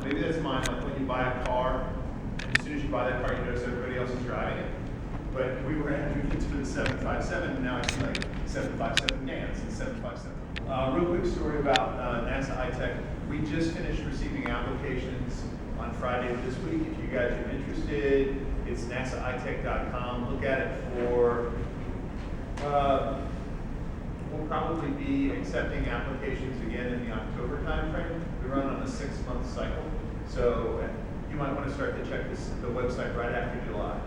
Maybe that's mine, like when you buy a car, as soon as you buy that car, you notice everybody else is driving it. But we were at meetings for the 757, and now I see like 757 GANs and 757. Real quick story about NASA high-tech. We just finished receiving applications on Friday of this week. If you guys are interested, it's nasahightech.com. Look at it for, we'll probably be accepting applications again in the October timeframe. We run on a 6-month cycle. So you might want to start to check the website right after July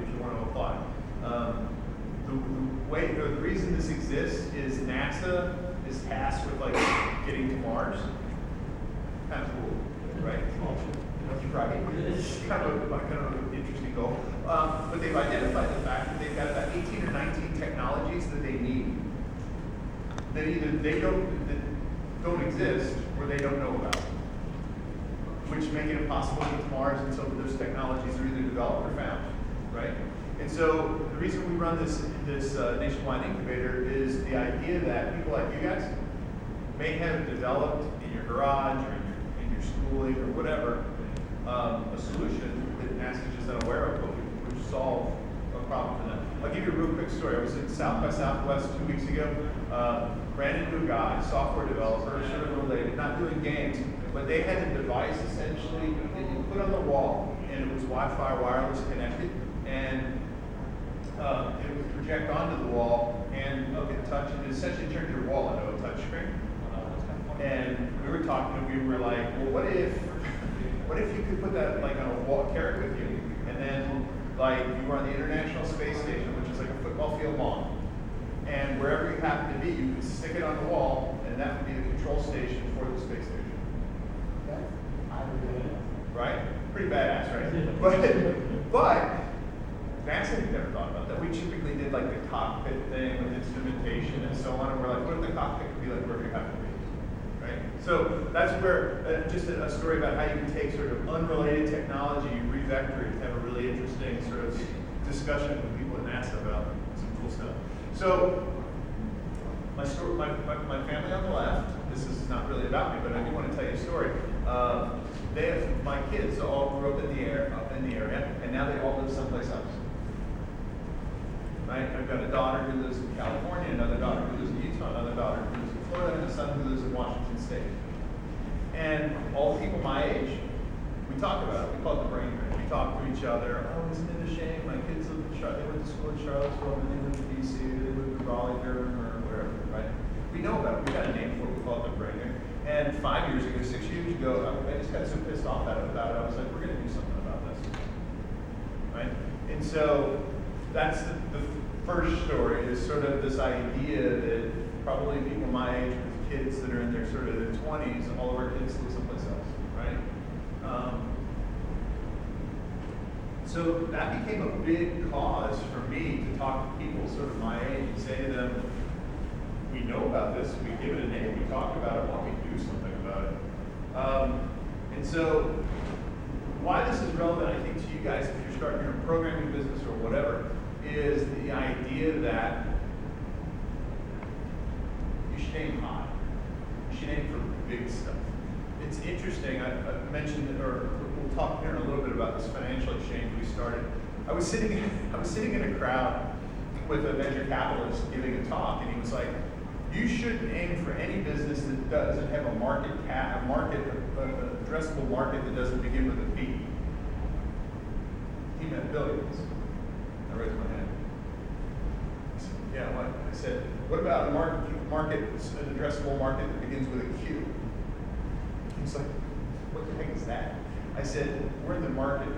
if you want to apply. The reason this exists is NASA is tasked with like getting to Mars. Kind of cool, right? Right. It's kind of an interesting goal. But they've identified the fact that they've got about 18 or 19 technologies that they need that either that don't exist or they don't know about, which make it impossible to get to Mars until those technologies are either developed or found, right? And so the reason we run this nationwide incubator is the idea that people like you guys may have developed in your garage or in your schooling or whatever a solution that NASA's just unaware of, but would solve a problem for them. I'll give you a real quick story. I was at South by Southwest 2 weeks ago. Ran into a guy, software developer, sort of related, not doing games, but they had a device essentially that you put on the wall, and it was Wi-Fi wireless connected, and it would project onto the wall and look at touch, and essentially turned your wall into a touch screen. And we were talking, and we were like, well, what if you could put that like on a wall, carry it with you, and then like you were on the International Space Station, which is like a football field long, and wherever you happen to be, you could stick it on the wall, and that would be the control station for the space station. Right? Pretty badass, right? But NASA had never thought about that. We typically did like the cockpit thing with instrumentation and so on, and we're like, what if the cockpit could be like wherever you happen to be? Right? So that's where, just a story about how you can take sort of unrelated technology, re-vector it, have a really interesting sort of discussion with people at NASA about some cool stuff. So my family on the left, this is not really about me, but I do want to tell you a story. My kids all grew up in the area, and now they all live someplace else. Right? I've got a daughter who lives in California, another daughter who lives in Utah, another daughter who lives in Florida, and a son who lives in Washington State. And all the people my age, we talk about it. We call it the brain drain. We talk to each other. Oh, isn't it a shame? My kids live in Charlotte. They went to school in Charlottesville, and they live in D.C., they live in Raleigh, Durham, or wherever, right? We know about it. We got a name for it. We call it the brain drain. And 5 years ago, 6 years ago, I just got so pissed off about it. I was like, we're going to do something about this, right? And so that's the first story, is sort of this idea that probably people my age with kids that are in their sort of their 20s, all of our kids live someplace else, right? So that became a big cause for me to talk to people sort of my age and say to them, we know about this, we give it a name, we talk about it, why don't we do something about it? And so why this is relevant, I think, to you guys if you're starting your own programming business or whatever, is the idea that you should aim high. You should aim for big stuff. It's interesting, I mentioned, or we'll talk here in a little bit about this financial exchange we started. I was sitting in a crowd with a venture capitalist giving a talk, and he was like, you shouldn't aim for any business that doesn't have an addressable market that doesn't begin with a B. He meant billions. I raised my hand. I said, yeah, what? I said, what about a market, an addressable market that begins with a Q? He's like, what the heck is that? I said, we're in the market,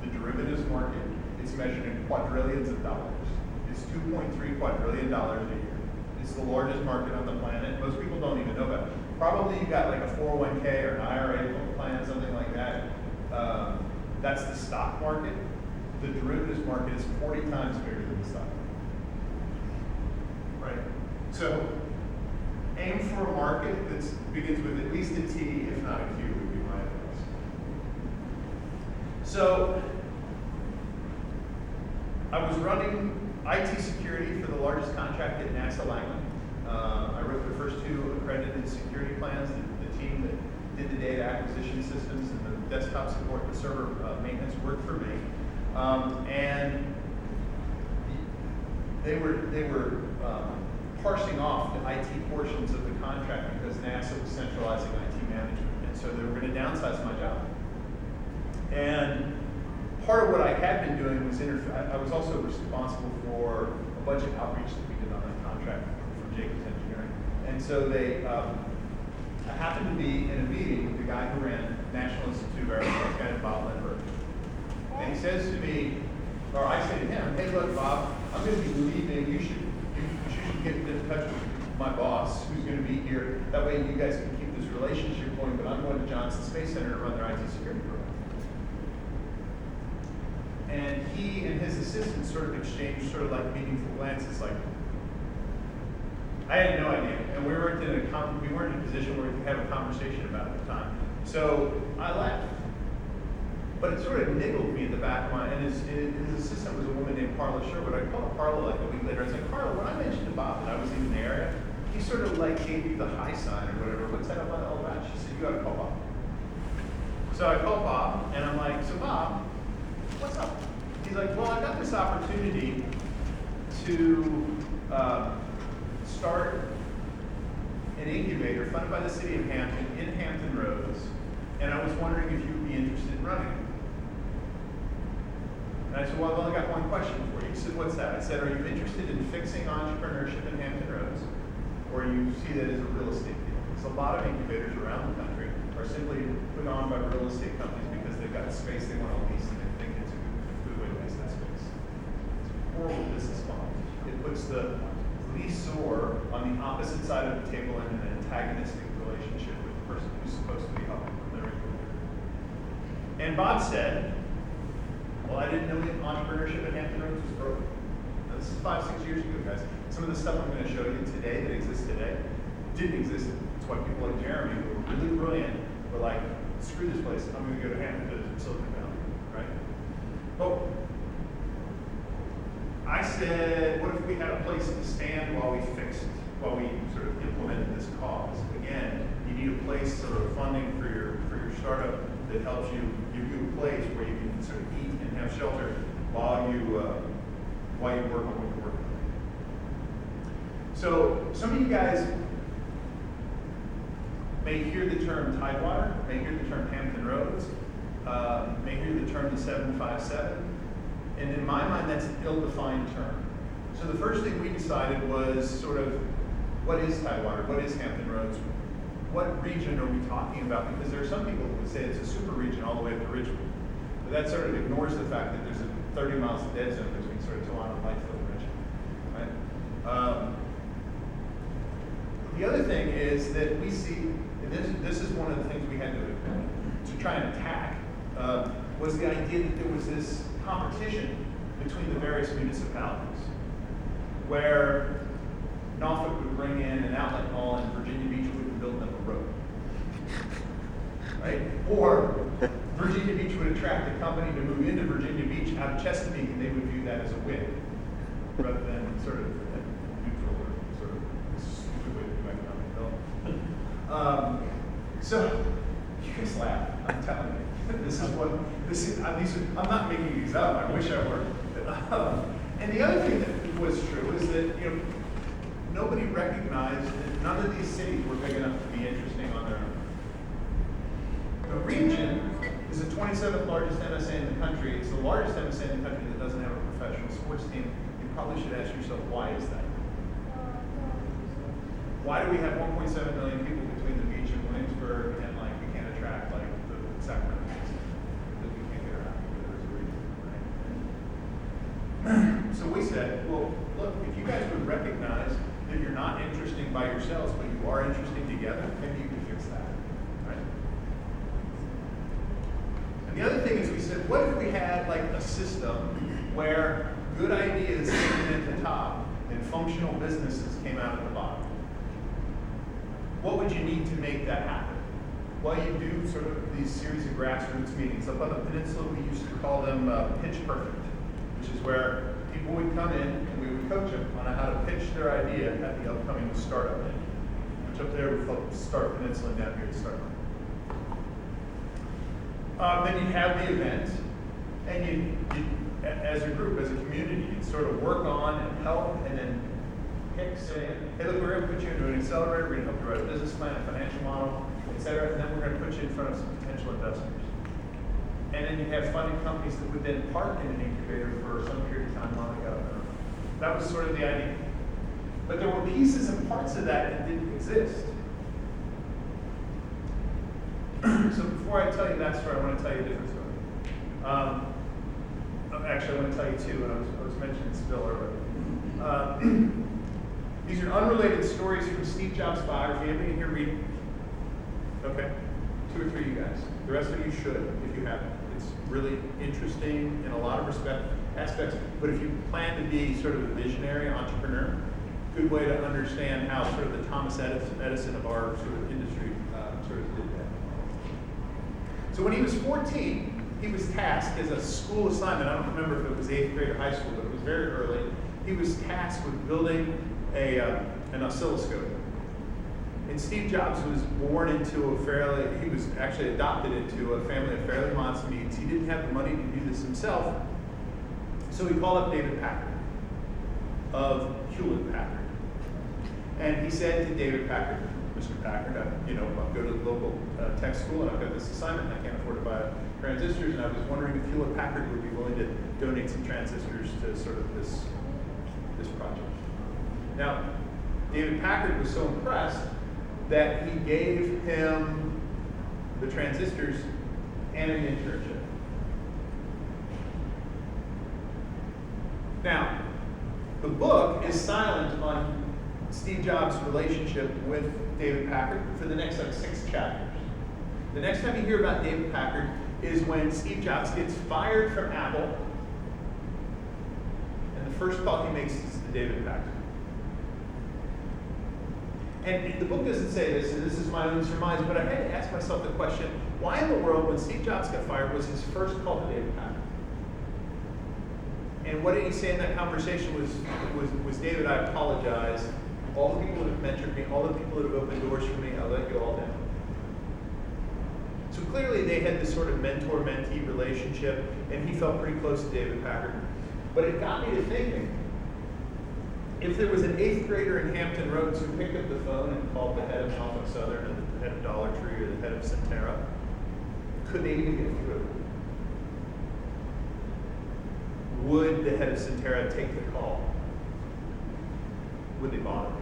the derivatives market. It's measured in quadrillions of dollars. It's $2.3 quadrillion a year. It's the largest market on the planet. Most people don't even know about it. Probably you got like a 401k or an IRA plan, something like that. That's the stock market. The derivatives market is 40 times bigger than the stock market. Right? So aim for a market that begins with at least a T, if not a Q, would be my advice. So I was running IT security for the largest contract at NASA Langley. I wrote the first 2 accredited security plans. The team did the data acquisition systems and the desktop support, the server maintenance worked for me. And they were parsing off the IT portions of the contract because NASA was centralizing IT management. And so they were going to downsize my job. And part of what I had been doing was I was also responsible for a budget outreach that we did on that contract from Jacobs Engineering. And so I happened to be in a meeting with the guy who ran National Institute of Aerospace, a guy named Bob Lindbergh. And he says to me, or I say to him, hey, look, Bob, I'm going to be leaving. You should get in touch with my boss who's going to be here. That way you guys can keep this relationship going, but I'm going to Johnson Space Center to run their IT security program. And he and his assistant sort of exchanged sort of like meaningful glances, like, I had no idea. And we weren't in a position where we could have a conversation about it at the time. So I left. But it sort of niggled me at the back of my, and his assistant was a woman named Carla Sherwood. I called Carla like a week later. I said, Carla, when I mentioned to Bob that I was in the area, he sort of like gave me the high sign or whatever. What's that all about? She said, you got to call Bob. So I called Bob, and I'm like, so Bob, what's up? He's like, well, I got this opportunity to start an incubator funded by the city of Hampton in Hampton Roads, and I was wondering if you would be interested in running it. And I said, well, I've only got one question for you. He said, what's that? I said, are you interested in fixing entrepreneurship in Hampton Roads, or you see that as a real estate deal? Because a lot of incubators around the country are simply put on by real estate companies because they've got space they want to lease and they think it's a good way to lease that space. It's a horrible business model. It puts the leasor on the opposite side of the table in an antagonistic relationship with the person who's supposed to be helping them their incubator. And Bob said, well, I didn't know that entrepreneurship at Hampton Roads was broken. Now, this is 5-6 years ago, guys. Some of the stuff I'm going to show you today that exists today didn't exist. That's why people like Jeremy, who were really brilliant, were like, screw this place, I'm going to go to Hampton, to Silicon Valley, right? But I said, what if we had a place to stand while we while we sort of implemented this cause? Again, you need a place, sort of funding for your startup that helps you, give you a place where you can sort of eat and have shelter while you work on what you're working on. So some of you guys may hear the term Tidewater, may hear the term Hampton Roads, may hear the term the 757, and in my mind that's an ill-defined term. So the first thing we decided was sort of, what is Tidewater, what is Hampton Roads? What region are we talking about? Because there are some people who would say it's a super region all the way up to Richmond. But that sort of ignores the fact that there's a 30 miles of dead zone between sort of Toronto, Lightfield, and Richmond, right? The other thing is that we see, this is one of the things we had to try and attack, was the idea that there was this competition between the various municipalities, where Norfolk would bring in an outlet mall and Virginia Beach would build them a road, right? Or Virginia Beach would attract a company to move into Virginia Beach out of Chesapeake, and they would view that as a win, rather than sort of neutral or sort of stupid way to do economic development. So you guys laugh. I'm telling you, I'm not making these up. I wish I were. And the other thing that was true is that nobody recognized that none of these cities were big enough to be interesting on their own. The region is the 27th largest MSA in the country. It's the largest MSA in the country that doesn't have a professional sports team. You probably should ask yourself, why is that? Why do we have 1.7 million people between the beach and Williamsburg, and like we can't attract like the Sacramento Kings? Because we can't get around because there's a reason, right? So we said, well, look, if you guys would recognize that you're not interesting by yourselves, but you are interesting together, maybe you can fix that, right? And the other thing is we said, what if we had like a system where good ideas came in at the top and functional businesses came out at the bottom? What would you need to make that happen? Well, you do sort of these series of grassroots meetings. Up on the peninsula, we used to call them Pitch Perfect, which is where people would come in and we would coach them on how to pitch their idea at the upcoming startup day, which up there we call Start Peninsula, and down here at Start. Then you have the event, and you, as a group, as a community, you sort of work on and help, and then pick, say, hey, look, we're going to put you into an accelerator, we're going to help you write a business plan, a financial model, et cetera, and then we're going to put you in front of some potential investors. And then you have funding companies that would then park in an incubator for some period of time while they go. That was sort of the idea. But there were pieces and parts of that that didn't exist. So before I tell you that story, I want to tell you a different story. Actually, I want to tell you two, and I was mentioning Spill earlier. These are unrelated stories from Steve Jobs' biography. Anybody in here read? Okay. 2 or 3 of you guys. The rest of you should, if you haven't. It's really interesting in a lot of aspects. But if you plan to be sort of a visionary entrepreneur, good way to understand how sort of the Thomas Edison of our sort of industry sort of did that. So when he was 14, he was tasked as a school assignment. I don't remember if it was 8th grade or high school, but it was very early. He was tasked with building an oscilloscope. And Steve Jobs was born into he was actually adopted into a family of fairly modest means. He didn't have the money to do this himself, so he called up David Packard of Hewlett-Packard. And he said to David Packard, Mr. Packard, I'll go to the local tech school and I've got this assignment, I can't afford to buy transistors, and I was wondering if Hewlett-Packard would be willing to donate some transistors to sort of this project. Now, David Packard was so impressed that he gave him the transistors and an internship. Now, the book is silent on Steve Jobs' relationship with David Packard for the next 6 chapters. The next time you hear about David Packard is when Steve Jobs gets fired from Apple, and the first call he makes is to David Packard. And the book doesn't say this, and this is my own surmise, but I had to ask myself the question, why in the world, when Steve Jobs got fired, was his first call to David Packard? And what did he say in that conversation was David, I apologize. All the people that have mentored me, all the people that have opened doors for me, I'll let you all down. So clearly they had this sort of mentor-mentee relationship, and he felt pretty close to David Packard. But it got me to thinking, if there was an 8th grader in Hampton Roads who picked up the phone and called the head of Norfolk Southern or the head of Dollar Tree or the head of Centera, could they even get through? Would the head of Centera take the call? Would they bother?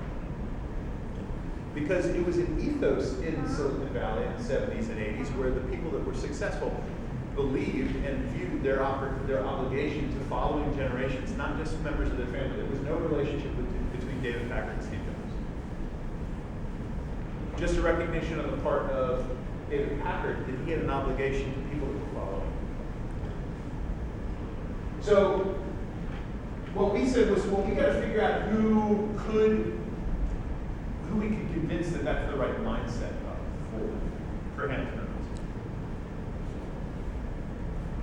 Because it was an ethos in Silicon Valley in the 70s and 80s where the people that were successful believed and viewed their obligation to following generations, not just members of their family. There was no relationship between David Packard and Steve Jobs. Just a recognition on the part of David Packard that he had an obligation to people that were following. So what we said was, well, we got to figure out who we could convince that that's the right mindset for Hampton Roads.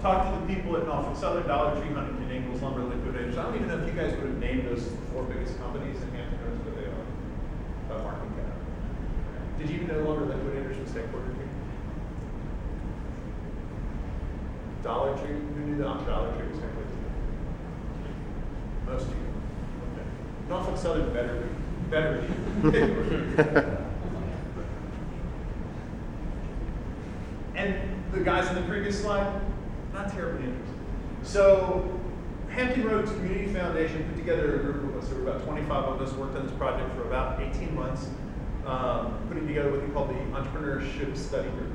Talk to the people at Norfolk Southern, Dollar Tree, Huntington Ingalls, Lumber Liquidators. I don't even know if you guys would have named those 4 biggest companies in Hampton Roads, but they are by market cap. Did you even know Lumber Liquidators was headquartered here? Dollar Tree? Who knew that Dollar Tree was headquartered here? Most of you. Okay. Norfolk Southern better be. And the guys in the previous slide, not terribly interested. So Hampton Roads Community Foundation put together a group of us. There were about 25 of us, worked on this project for about 18 months, putting together what they call the Entrepreneurship Study Group.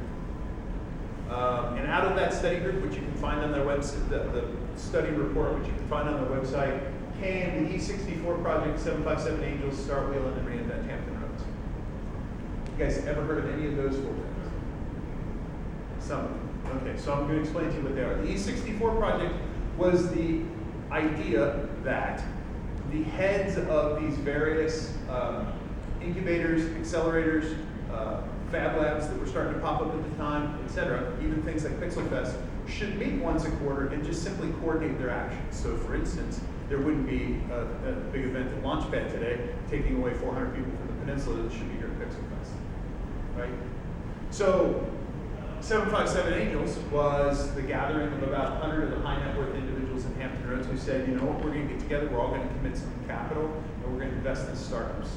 And out of that study group, which you can find on their website, the study report, which you can find on their website, came the E64 project, 757 Angels, Start Wheeling, and Reinvent Hampton Roads. You guys ever heard of any of those 4 things? Some of them. Okay, so I'm going to explain to you what they are. The E64 project was the idea that the heads of these various incubators, accelerators, fab labs that were starting to pop up at the time, etc., even things like PixelFest, should meet once a quarter and just simply coordinate their actions. So for instance, there wouldn't be a big event at Launchpad today taking away 400 people from the peninsula that should be here at PixelFest, right? So 757 Angels was the gathering of about 100 of the high net worth individuals in Hampton Roads who said, you know what, we're going to get together, we're all going to commit some capital, and we're going to invest in startups.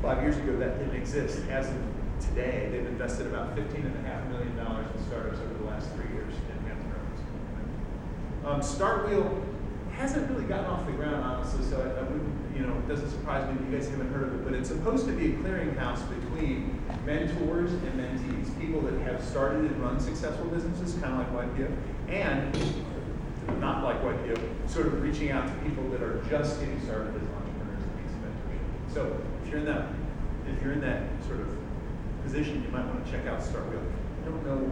5 years ago, that didn't exist. As of today, they've invested about $15.5 million in startups over the last 3 years in Hampton Roads. Startwheel hasn't really gotten off the ground, honestly, so I wouldn't, it doesn't surprise me that you guys haven't heard of it, but it's supposed to be a clearinghouse between mentors and mentees, people that have started and run successful businesses, kind of like YPO, and not like YPO, sort of reaching out to people that are just getting started as entrepreneurs and need some mentorship. So if you're in that sort of position, you might want to check out Startwheel. I don't know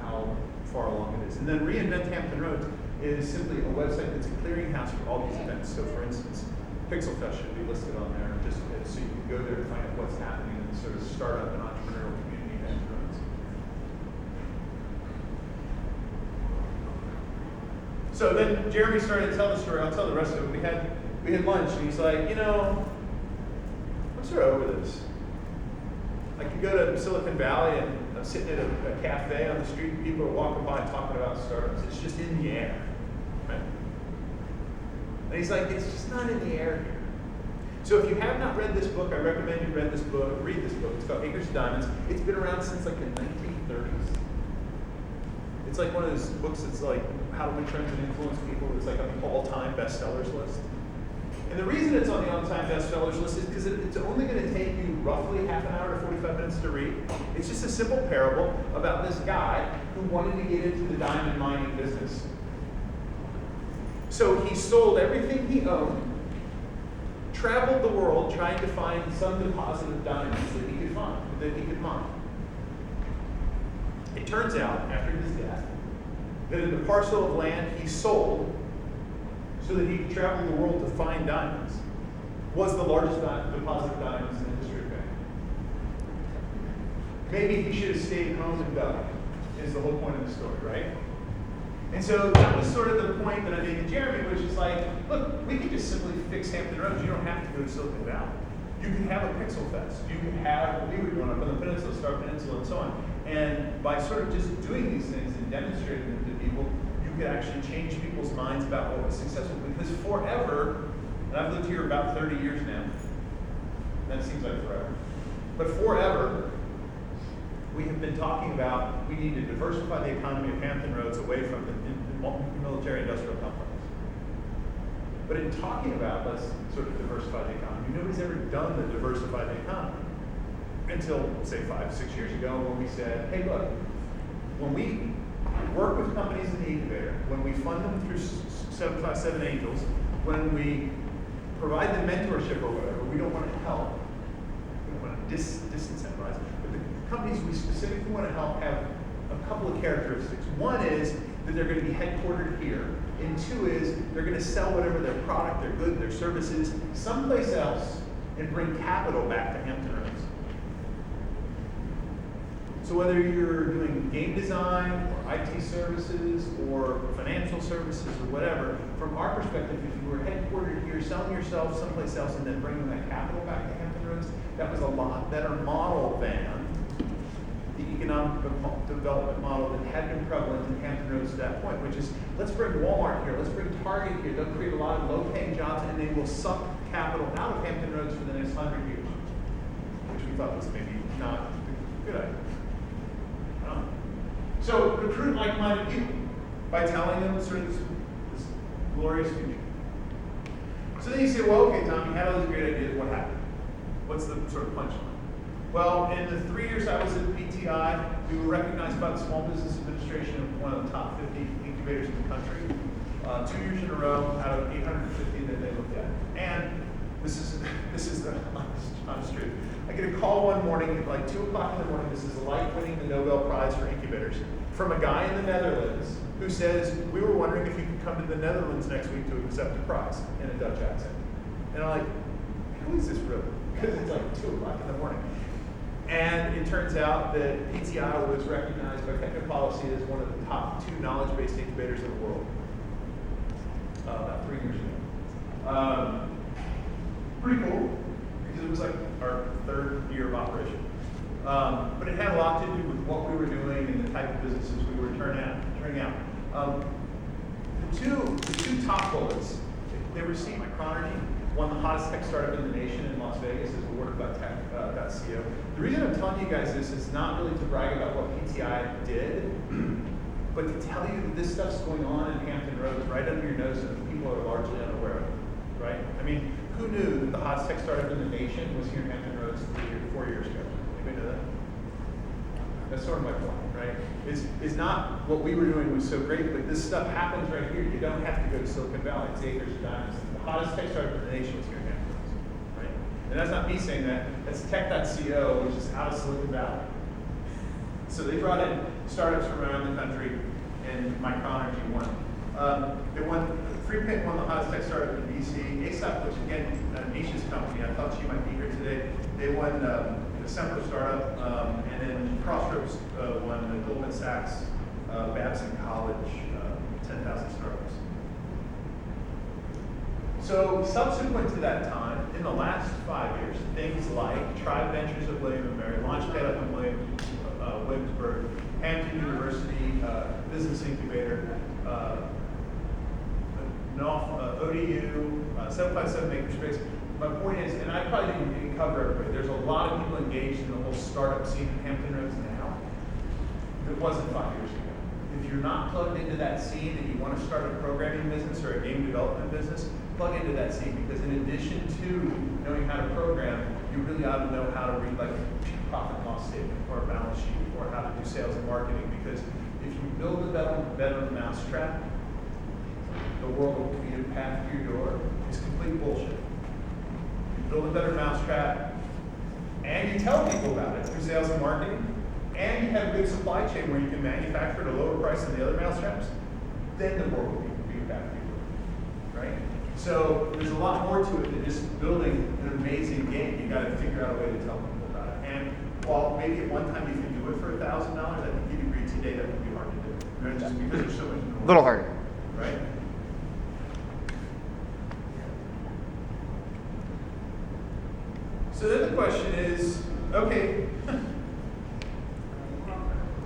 how far along it is. And then Reinvent Hampton Roads is simply a website that's a clearinghouse for all these events. So for instance, PixelFest should be listed on there, just so you can go there and find out what's happening in the sort of startup and entrepreneurial community in Hampton Roads. So then Jeremy started to tell the story. I'll tell the rest of it. We had lunch, and he's like, I'm sort of over this. I could go to Silicon Valley and I'm sitting at a cafe on the street and people are walking by talking about startups. It's just in the air, right? And he's like, it's just not in the air here. So if you have not read this book, I recommend you read this book. It's called Acres to Diamonds. It's been around since like the 1930s. It's like one of those books that's like how to win trends and influence people. It's like on the all-time bestsellers list. And the reason it's on the all-time bestsellers list is because it's only going to take you roughly half an hour to 45 minutes to read. It's just a simple parable about this guy who wanted to get into the diamond mining business. So he sold everything he owned, traveled the world trying to find some deposit of diamonds that he could mine. It turns out, after his death, that in the parcel of land he sold so that he could travel the world to find diamonds was the largest deposit of diamonds in the history of man. Maybe he should have stayed home and dug, is the whole point of the story, right? And so that was sort of the point that I made to Jeremy, which is like, look, we could just simply fix Hampton Roads. You don't have to go to Silicon Valley. You can have a PixelFest. You can have what we were doing up on the peninsula, Star Peninsula, and so on. And by sort of just doing these things and demonstrating them to people, you could actually change people's minds about what was successful. Because forever, and I've lived here about 30 years now, that seems like forever, but forever, we have been talking about we need to diversify the economy of Hampton Roads away from the military-industrial complex. But in talking about let's sort of diversify the economy, nobody's ever done the diversify the economy until, say, 5, 6 years ago when we said, hey, look, when we work with companies in the incubator, when we fund them through 757 Angels, when we provide them mentorship or whatever, we don't want to help. We don't want to disincentivize. But the companies we specifically want to help have a couple of characteristics. One is that they're going to be headquartered here. And two is they're going to sell whatever their product, their good, their services someplace else and bring capital back to Hampton Roads. So whether you're doing game design or IT services or financial services or whatever, from our perspective, if you were headquartered here, selling yourself someplace else and then bringing that capital back to Hampton Roads, that was a lot better model than the economic development model that had been prevalent in Hampton Roads at that point, which is, let's bring Walmart here, let's bring Target here, they'll create a lot of low-paying jobs, and they will suck capital out of Hampton Roads for the next 100 years, which we thought was maybe not a good idea. So recruit like-minded people by telling them sort of this glorious future. So then you say, well, okay, Tom, you had all these great ideas, what happened? What's the sort of punchline? Well, in the 3 years I was at PTI, we were recognized by the Small Business Administration as one of the top 50 incubators in the country. 2 years in a row out of 850 that they looked at. And this is the honest truth. I get a call one morning at like 2 o'clock in the morning. This is like winning the Nobel Prize for incubators from a guy in the Netherlands who says, we were wondering if you could come to the Netherlands next week to accept a prize in a Dutch accent. And I'm like, who is this really? Because it's like 2 o'clock in the morning. And it turns out that PTI was recognized by Technopolicy as one of the top 2 knowledge-based incubators in the world about 3 years ago. Pretty cool, because it was like our 3rd year of operation. But it had a lot to do with what we were doing and the type of businesses we were turning out. The two top bullets, they received Micronergy, won the hottest tech startup in the nation in Las Vegas, as awarded by tech.co. The reason I'm telling you guys this is not really to brag about what PTI did, but to tell you that this stuff's going on in Hampton Roads right under your nose and people are largely unaware of it, right? I mean, who knew that the hottest tech startup in the nation was here in Hampton Roads 4 years ago? Anybody know that? That's sort of my point, right? It's not what we were doing was so great, but this stuff happens right here. You don't have to go to Silicon Valley. It's acres of diamonds. The hottest tech startup in the nation was here in Hampton Roads, right? And that's not me saying that. That's tech.co, which is out of Silicon Valley. So they brought in startups from around the country, and Micronergy won. Freepik won the hottest tech startup in BC. ASAP, which again, Nisha's company, I thought she might be here today. They won the Semper startup, and then Crossroads won the Goldman Sachs Babson College 10,000 startups. So subsequent to that time, in the last 5 years, things like Tribe Ventures at William & Mary, Launchpad up in Williamsburg, Hampton University, Business Incubator, ODU, 757 Makerspace. My point is, and I probably didn't cover everybody, there's a lot of people engaged in the whole startup scene in Hampton Roads now that wasn't 5 years ago. If you're not plugged into that scene and you want to start a programming business or a game development business, plug into that scene, because in addition to knowing how to program, you really ought to know how to read like a profit and loss statement or a balance sheet or how to do sales and marketing, because if you build a better mousetrap, the world will be a path to your door is complete bullshit. Build a better mousetrap, and you tell people about it through sales and marketing, and you have a good supply chain where you can manufacture at a lower price than the other mousetraps, then the world will be back to you, right? So there's a lot more to it than just building an amazing game. You got to figure out a way to tell people about it. And while maybe at one time you can do it for $1,000, I think you'd agree today that would be hard to do, right? Just because there's so much noise. A little harder, right? So then the question is, okay,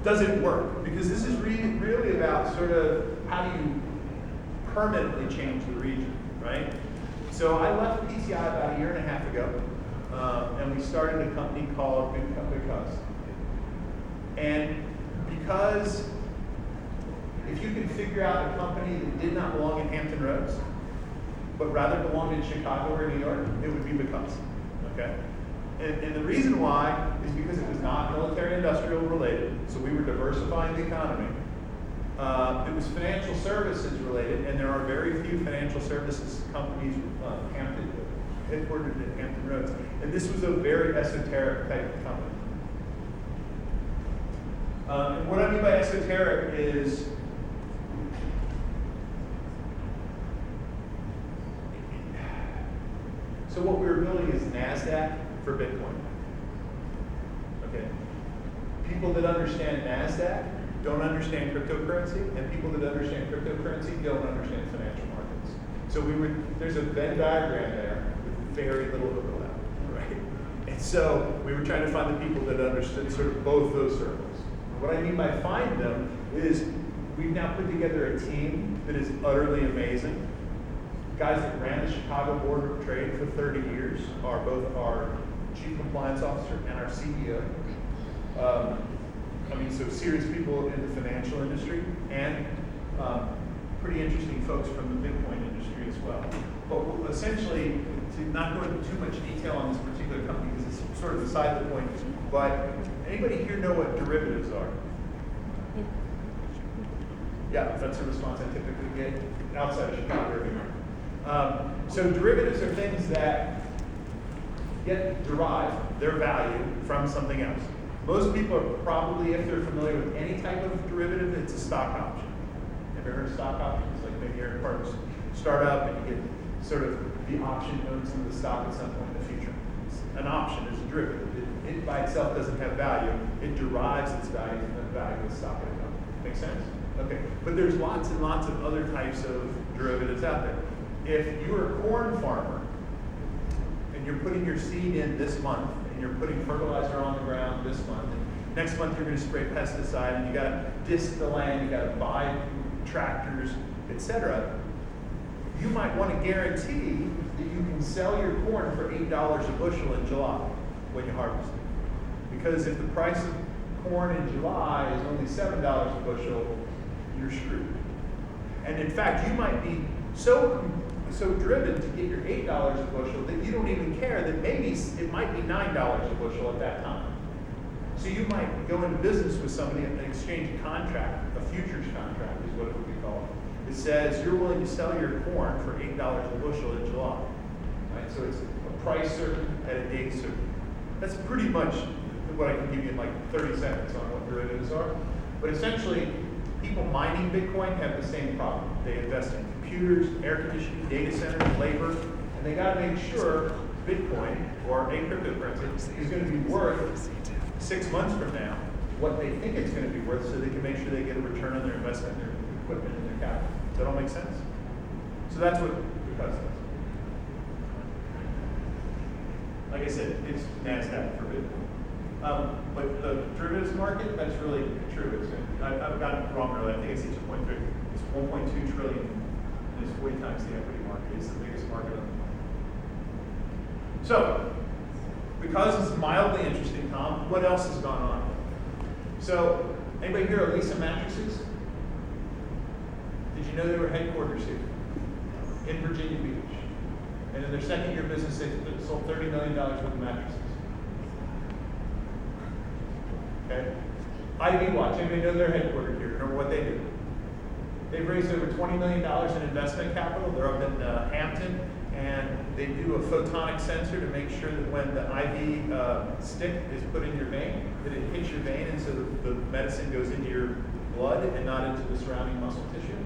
does it work? Because this is really about sort of how do you permanently change the region, right? So I left PTI about 1.5 years ago, and we started a company called Because. And because if you could figure out a company that did not belong in Hampton Roads, but rather belonged in Chicago or New York, it would be Because. Okay? And the reason why is because it was not military-industrial related, so we were diversifying the economy. It was financial services related, and there are very few financial services companies headquartered in Hampton Roads. And this was a very esoteric type of company. And what I mean by esoteric is so what we were building is NASDAQ for Bitcoin. Okay. People that understand NASDAQ don't understand cryptocurrency, and people that understand cryptocurrency don't understand financial markets. So there's a Venn diagram there with very little overlap, right? And so we were trying to find the people that understood sort of both those circles. What I mean by find them is we've now put together a team that is utterly amazing. Guys that ran the Chicago Board of Trade for 30 years are both our Chief Compliance Officer and our CEO. So serious people in the financial industry, and pretty interesting folks from the Bitcoin industry as well. But essentially, to not go into too much detail on this particular company, because it's sort of beside the point, but anybody here know what derivatives are? Yeah, that's a response I typically get outside of Chicago or New York. So derivatives are things that derive their value from something else. Most people are probably, if they're familiar with any type of derivative, it's a stock option. Have you ever heard of stock options? Like maybe you're part of a startup and you get sort of the option to own some of the stock at some point in the future. An option is a derivative. It by itself doesn't have value. It derives its value from the value of the stock in a company. Make sense? Okay. But there's lots and lots of other types of derivatives out there. If you're a corn farmer and you're putting your seed in this month and you're putting fertilizer on the ground this month, and next month you're going to spray pesticide, and you got to disc the land, you got to buy tractors, etc. You might want to guarantee that you can sell your corn for $8 a bushel in July when you harvest it. Because if the price of corn in July is only $7 a bushel, you're screwed. And in fact, you might be so driven to get your $8 a bushel that you don't even care that maybe it might be $9 a bushel at that time. So you might go into business with somebody and exchange a contract, a futures contract is what it would be called. It says you're willing to sell your corn for $8 a bushel in July. Right? So it's a price certain at a date certain. That's pretty much what I can give you in like 30 seconds on what derivatives are. But essentially, people mining Bitcoin have the same problem. They invest in computers, air conditioning, data centers, labor, and they got to make sure Bitcoin or a cryptocurrency is going to be worth 6 months from now what they think it's going to be worth, so they can make sure they get a return on their investment, their equipment, and their capital. Does that all make sense? So that's what Because does. Like I said, it's NASDAQ for Bitcoin. But the derivatives market, that's really true. I've got it wrong earlier. I think it's 2.3. It's 1.2 trillion. It's 40 times the equity market. It's the biggest market on the planet. So, because it's mildly interesting, Tom, what else has gone on? So, anybody here at Lisa Mattresses? Did you know they were headquarters here in Virginia Beach? And in their second year of business, they sold $30 million worth of mattresses. Okay? IV Watch, anybody know they're headquartered here? Remember what they do? They've raised over $20 million in investment capital. They're up in Hampton, and they do a photonic sensor to make sure that when the IV stick is put in your vein, that it hits your vein, and so the medicine goes into your blood and not into the surrounding muscle tissue.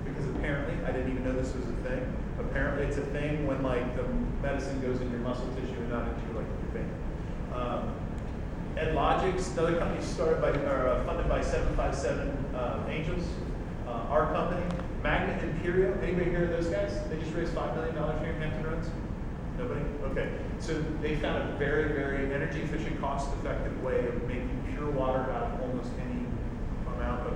Because apparently, I didn't even know this was a thing. Apparently, it's a thing when like the medicine goes in your muscle tissue and not into like your vein. EdLogix, another company started by or funded by 757 Angels. Our company, Magnet Imperial. Anybody hear of those guys? They just raised $5 million here in Hampton Roads. Nobody? Okay. So they found a very, very energy efficient, cost effective way of making pure water out of almost any amount of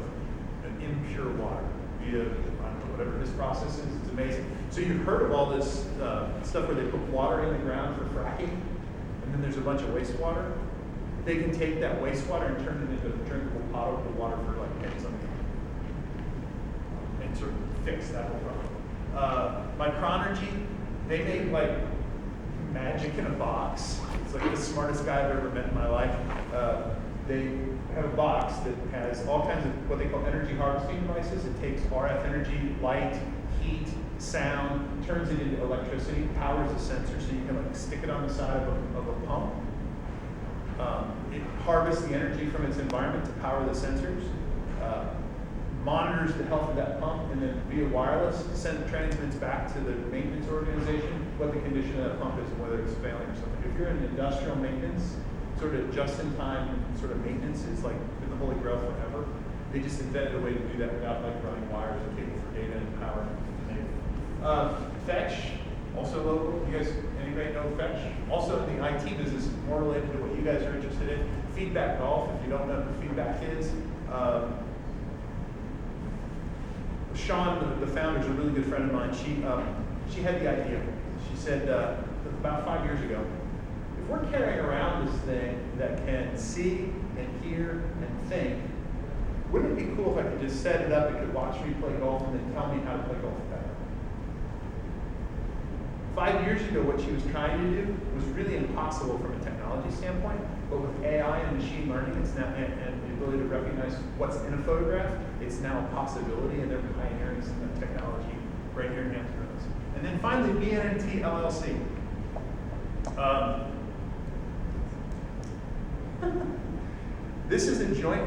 impure water via, I don't know, whatever this process is. It's amazing. So you've heard of all this stuff where they put water in the ground for fracking, and then there's a bunch of wastewater. They can take that wastewater and turn it into drinkable potable water for like pennies on the and sort of fix that whole problem. Micronergy, they make like magic in a box. It's like the smartest guy I've ever met in my life. They have a box that has all kinds of what they call energy harvesting devices. It takes RF energy, light, heat, sound, turns it into electricity, powers a sensor so you can like stick it on the side of a pump. It harvests the energy from its environment to power the sensors, monitors the health of that pump, and then via wireless transmits back to the maintenance organization what the condition of that pump is and whether it's failing or something. If you're in industrial maintenance, sort of just-in-time sort of maintenance is like been the holy grail forever. They just invented a way to do that without like running wires and cable for data and power. Fetch, also local. You guys, anybody know Fetch? Also in the IT business, more related to what you guys are interested in. Feedback Golf, if you don't know who Feedback is. Sean, the founder, is a really good friend of mine. She had the idea. She said about 5 years ago, if we're carrying around this thing that can see and hear and think, wouldn't it be cool if I could just set it up, it could watch me play golf and then tell me how to play golf better? 5 years ago, what she was trying to do was really impossible from a technology standpoint, but with AI and machine learning, it's now, and the ability to recognize what's in a photograph, it's now a possibility, and they're pioneering some of that technology right here in Hampton Roads. And then finally, BNT LLC. This is a joint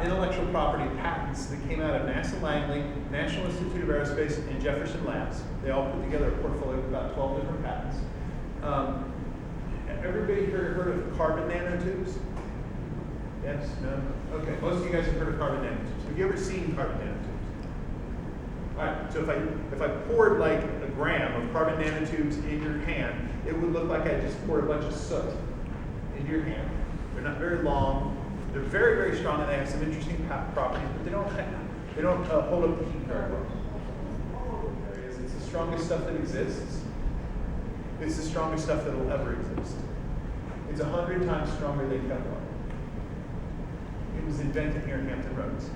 intellectual property patents that came out of NASA Langley, National Institute of Aerospace, and Jefferson Labs. They all put together a portfolio of about 12 different patents. Everybody here heard of carbon nanotubes? Yes? No? Okay, most of you guys have heard of carbon nanotubes. Have you ever seen carbon nanotubes? All right, so if I poured like a gram of carbon nanotubes in your hand, it would look like I just poured a bunch of soot. into your hand. They're not very long. They're very, very strong, and they have some interesting properties, but they don't hold up the heat very well. It's the strongest stuff that exists. It's the strongest stuff that will ever exist. It's 100 times stronger than Kevlar. It was invented here in Hampton Roads.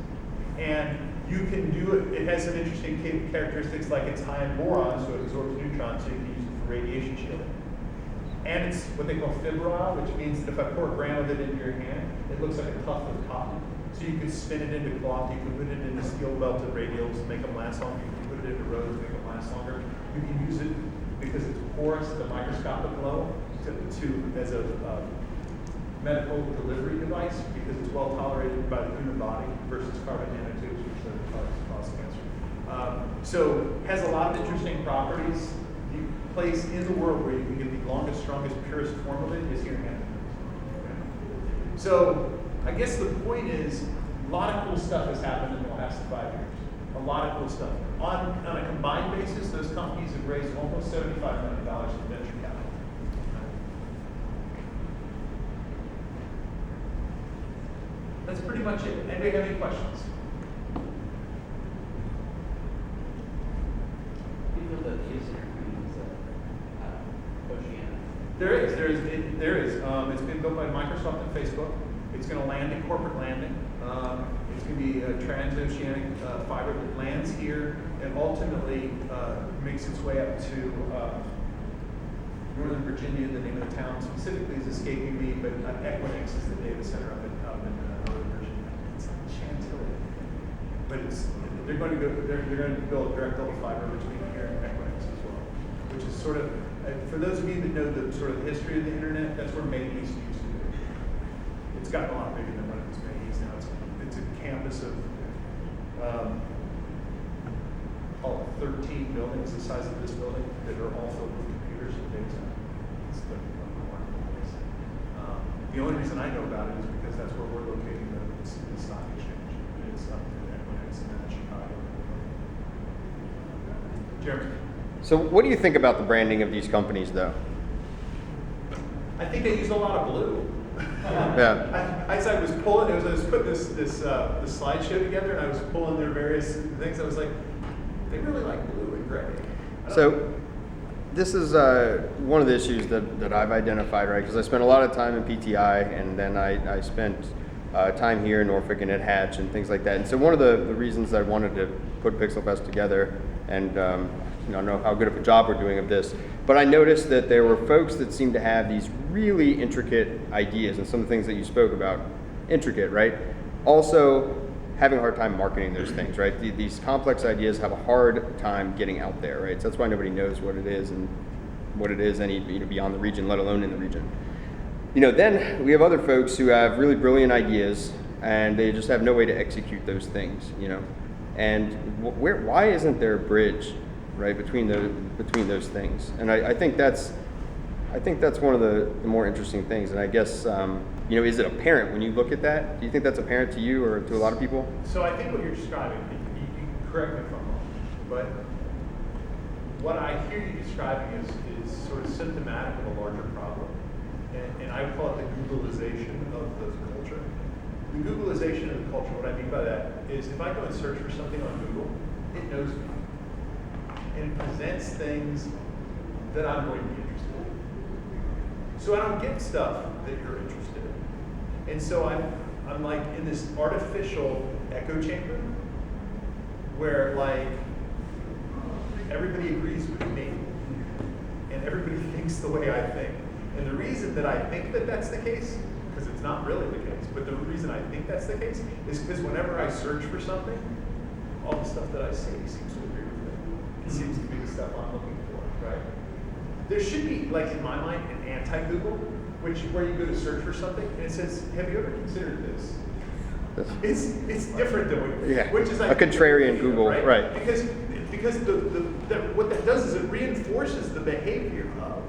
And you can do it. It has some interesting characteristics, like it's high in boron, so it absorbs neutrons, so you can use it for radiation shielding. And it's what they call fibrile, which means that if I pour a gram of it into your hand, it looks like a tuft of cotton. So you could spin it into cloth, you can put it into steel belted radials, make them last longer, you can put it into roads, make them last longer. You can use it because it's porous at the microscopic level as a medical delivery device, because it's well tolerated by the human body versus carbon nanotubes, which cause cancer. So has a lot of interesting properties. The place in the world where you can get the longest, strongest, purest form of it is here in Hampton. Okay. So I guess the point is, a lot of cool stuff has happened in the last 5 years. A lot of cool stuff. On a combined basis, those companies have raised almost $75 million in venture capital. That's pretty much it. Anybody have any questions? Do you know the user is Oceana? There is. It's been built by Microsoft and Facebook. It's going to land in corporate landing. It's going to be a transoceanic fiber that lands here and ultimately makes its way up to Northern Virginia. The name of the town specifically is escaping me, but Equinix is the data center up in Northern Virginia. It's Chantilly, but they're going to build direct double fiber between here and Equinix as well, which is sort of, for those of you that know the sort of history of the internet, that's where Maine East used to be. It's gotten a lot bigger than what it was Maine East now. It's a campus of all 13 buildings the size of this building that are all filled with computers and data. It's the remarkable place. The only reason I know about it is because that's where we're locating the stock exchange. It's up in Equinix and then Chicago. Jeremy. So what do you think about the branding of these companies, though? I think they use a lot of blue. Yeah. As I was pulling, I was putting this slideshow together, and I was pulling their various things. I was like, they really like blue and gray. So this is one of the issues that I've identified, right? Because I spent a lot of time in PTI, and then I spent time here in Norfolk and at Hatch and things like that. And so one of the reasons I wanted to put PixelFest together, and I don't know how good of a job we're doing of this, but I noticed that there were folks that seemed to have these really intricate ideas, and some of the things that you spoke about, intricate, right? Also having a hard time marketing those things, right? These complex ideas have a hard time getting out there, right? So that's why nobody knows what it is any beyond the region, let alone in the region. Then we have other folks who have really brilliant ideas, and they just have no way to execute those things, And why isn't there a bridge, right, between those things? And I think that's one of the more interesting things. And I guess is it apparent when you look at that? Do you think that's apparent to you or to a lot of people? So I think what you're describing, you can correct me if I'm wrong, but what I hear you describing is sort of symptomatic of a larger problem. And I would call it the Googleization of the culture. The Googleization of the culture, what I mean by that is if I go and search for something on Google, it knows me. And it presents things that I'm going to be interested in. So I don't get stuff that you're interested in. And so I'm like in this artificial echo chamber where like everybody agrees with me and everybody thinks the way I think. And the reason that I think that that's the case, because it's not really the case, but the reason I think that's the case is because whenever I search for something, all the stuff that I see seems to agree with it. It seems to be the stuff I'm looking for, right? There should be, like in my mind, an anti-Google, where you go to search for something and it says, "Have you ever considered this?" It's different than which is like a contrarian Google, right? Because what that does is it reinforces the behavior of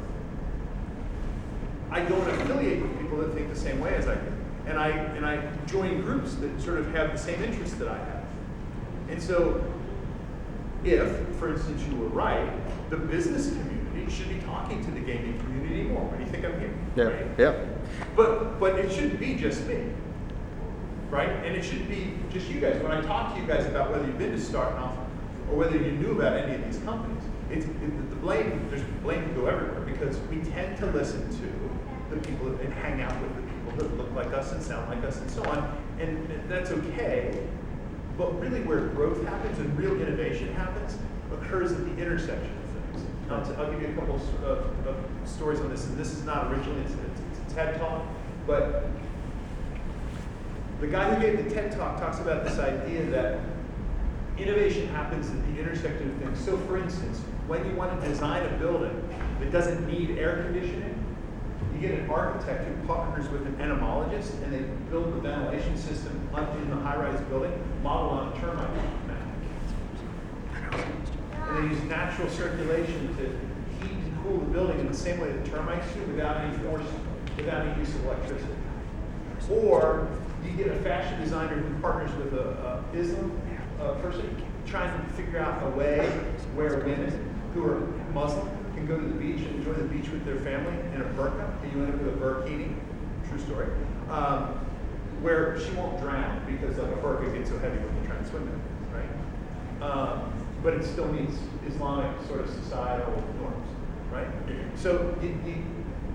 I go and affiliate with people that think the same way as I do, and I join groups that sort of have the same interests that I have. And so, if, for instance, you were right, the business community community should be talking to the gaming community more. What do you think I'm hearing? Yeah. Right? Yeah. But it shouldn't be just me, right? And it shouldn't be just you guys. When I talk to you guys about whether you've been to Start Off or whether you knew about any of these companies, the blame, there's blame to go everywhere because we tend to listen to the people and hang out with the people that look like us and sound like us and so on, and that's okay. But really where growth happens and real innovation happens occurs at the intersection of things. I'll give you a couple of stories on this, and this is not originally, it's a TED Talk, but the guy who gave the TED Talk talks about this idea that innovation happens at the intersection of things. So for instance, when you want to design a building that doesn't need air conditioning, you get an architect who partners with an entomologist and they build the ventilation system up in the high-rise building modeled on a termite map. And they use natural circulation to heat and cool the building in the same way that termites do without any force, without any use of electricity. Or you get a fashion designer who partners with a Islam person trying to figure out a way where women who are Muslim can go to the beach and enjoy the beach with their family in a burqa, and you end up with a burkini, true story, where she won't drown because like a burqa gets so heavy when you're trying to swim in it, right? But it still meets Islamic sort of societal norms, right? So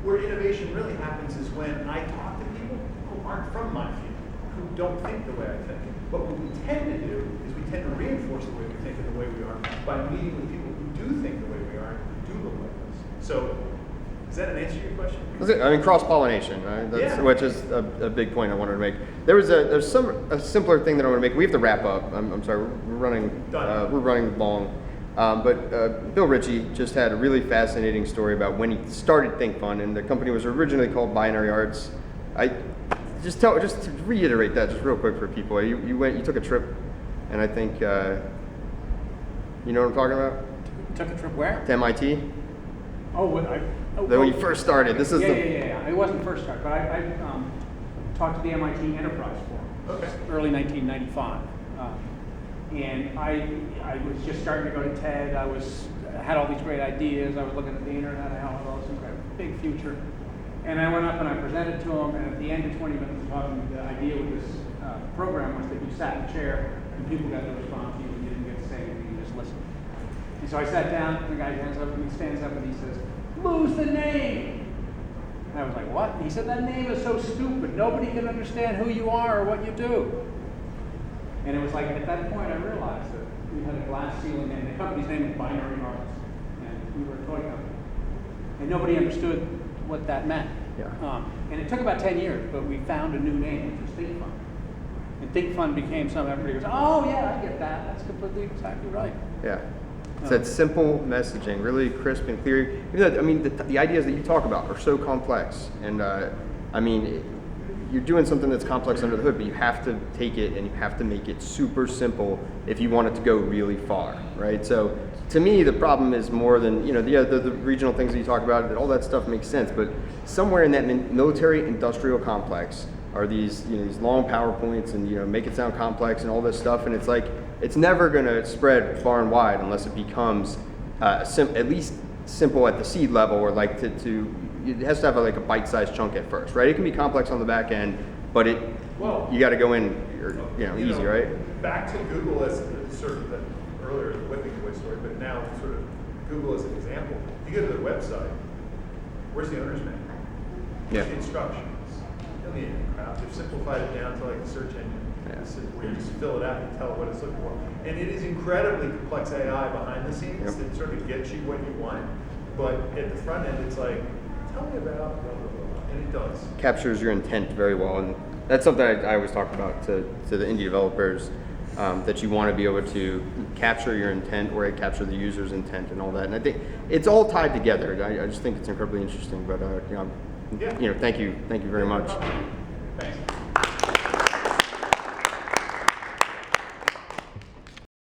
where innovation really happens is when I talk to people who aren't from my field, who don't think the way I think. But what we tend to do is we tend to reinforce the way we think and the way we are by meeting with people who do think the way we are and who do look like us. So, does that an answer to your question? I mean, cross-pollination, right? Yeah. Which is a big point I wanted to make. There's a simpler thing that I want to make. We have to wrap up. I'm sorry, we're running long. But Bill Ritchie just had a really fascinating story about when he started Think Fun, and the company was originally called Binary Arts. Just to reiterate that just real quick for people. You took a trip, and I think you know what I'm talking about? Took a trip where? To MIT. When you first started. This is yeah. It wasn't first start, but I talked to the MIT Enterprise Forum, early 1995, and I was just starting to go to TED. I had all these great ideas. I was looking at the internet, how it was a big future. And I went up and I presented to them, and at the end of 20 minutes of talking, the idea with this program was that you sat in a chair and people got to respond to you and you didn't get to say anything, you just listened. And so I sat down, and the guy stands up and he says, "Lose the name." And I was like, "What?" And he said, "That name is so stupid. Nobody can understand who you are or what you do." And it was like, at that point I realized that we had a glass ceiling, and the company's name was Binary Arts, and we were a toy company. And nobody understood what that meant. Yeah. And it took about 10 years, but we found a new name, which was Think Fun. And Think Fun became something everybody goes, "Oh yeah, I get that. That's completely exactly right." Yeah. It's that simple messaging, really crisp and clear. Even though, I mean, the ideas that you talk about are so complex, and I mean, you're doing something that's complex under the hood, but you have to take it and you have to make it super simple if you want it to go really far, right? So, to me, the problem is more than, the regional things that you talk about, all that stuff makes sense, but somewhere in that military industrial complex are these, these long PowerPoints and, make it sound complex and all this stuff, and it's like, it's never gonna spread far and wide unless it becomes at least simple at the seed level, or like it has to have like a bite-sized chunk at first, right? It can be complex on the back end, but you got to go in, easy, right? Back to Google as sort of the earlier whipping boy story, but now sort of Google as an example. You go to their website, where's the owner's manual? Yeah. The instructions. You don't need any crap. They've simplified it down to like a search engine. This is where you just fill it out and tell it what it's looking for. And it is incredibly complex AI behind the scenes that sort of gets you what you want. But at the front end, it's like, tell me about blah, blah, blah. And it does. Captures your intent very well. And that's something I always talk about to the indie developers, that you want to be able to capture your intent or capture the user's intent and all that. And I think it's all tied together. I just think it's incredibly interesting. But, thank you very much.